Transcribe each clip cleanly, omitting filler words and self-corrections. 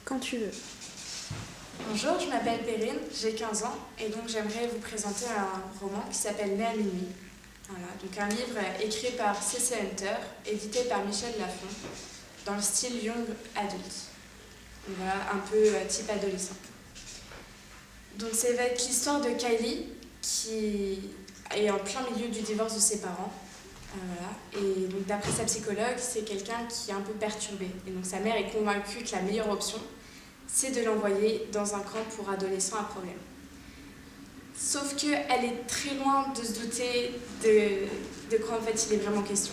Quand tu veux. Bonjour, je m'appelle Perrine, j'ai 15 ans et donc j'aimerais vous présenter un roman qui s'appelle Né à minuit. Voilà, donc un livre écrit par C.C. Hunter, édité par Michel Lafon, dans le style young adulte. Donc voilà, un peu type adolescent. Donc ça va être l'histoire de Kylie qui est en plein milieu du divorce de ses parents. Voilà. Et donc d'après sa psychologue, c'est quelqu'un qui est un peu perturbé. Et donc sa mère est convaincue que la meilleure option, c'est de l'envoyer dans un camp pour adolescents à problème. Sauf qu'elle est très loin de se douter de quoi en fait il est vraiment question.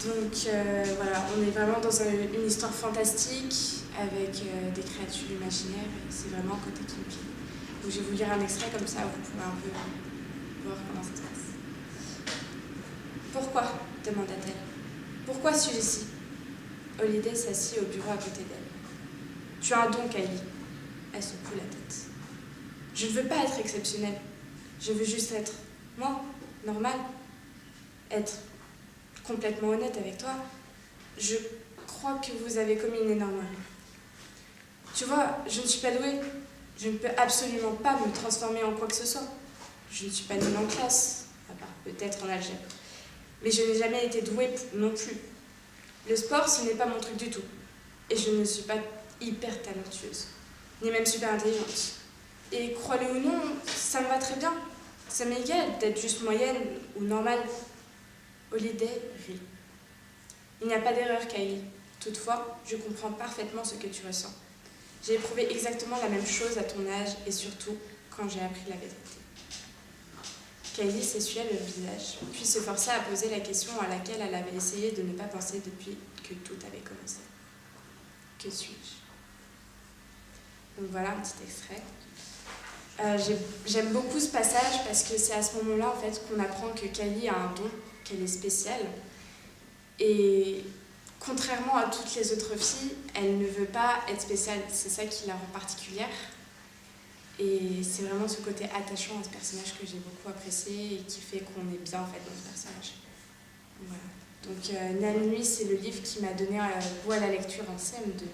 Donc voilà, on est vraiment dans une histoire fantastique avec des créatures imaginaires et c'est vraiment un côté qui me plaît. Donc je vais vous lire un extrait comme ça, vous pouvez un peu voir comment ça se passe. Pourquoi ? Demanda-t-elle. Pourquoi suis-je ici ? Holiday s'assit au bureau à côté d'elle. Tu as un don, Kylie. Elle secoue la tête. Je ne veux pas être exceptionnelle. Je veux juste être, moi, normale. Être complètement honnête avec toi. Je crois que vous avez commis une énorme erreur. Tu vois, je ne suis pas douée. Je ne peux absolument pas me transformer en quoi que ce soit. Je ne suis pas nulle en classe, à part peut-être en algèbre. Mais je n'ai jamais été douée non plus. Le sport, ce n'est pas mon truc du tout. Et je ne suis pas hyper talentueuse, ni même super intelligente. Et crois-le ou non, ça me va très bien. Ça m'est égal d'être juste moyenne ou normale. Holiday rit. Il n'y a pas d'erreur, Kylie. Toutefois, je comprends parfaitement ce que tu ressens. J'ai éprouvé exactement la même chose à ton âge et surtout quand j'ai appris la vérité. Kylie s'essuya le visage, puis se força à poser la question à laquelle elle avait essayé de ne pas penser depuis que tout avait commencé. Que suis-je ? Donc voilà un petit extrait. J'aime beaucoup ce passage parce que c'est à ce moment-là en fait, qu'on apprend que Kylie a un don, qu'elle est spéciale. Et contrairement à toutes les autres filles, elle ne veut pas être spéciale. C'est ça qui la rend particulière. Et c'est vraiment ce côté attachant à ce personnage que j'ai beaucoup apprécié et qui fait qu'on est bien en fait dans ce personnage. Voilà. Donc Né à minuit, c'est le livre qui m'a donné goût à la lecture en CM2.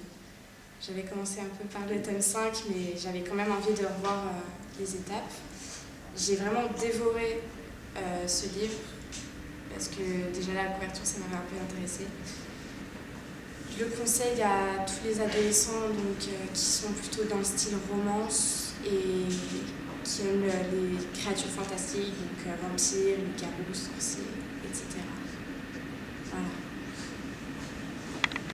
J'avais commencé un peu par le tome 5, mais j'avais quand même envie de revoir les étapes. J'ai vraiment dévoré ce livre, parce que déjà la couverture, ça m'avait un peu intéressée. Je le conseille à tous les adolescents donc, qui sont plutôt dans le style romance et qui aiment les créatures fantastiques, donc vampires, loups-garous, sorciers, etc. Voilà.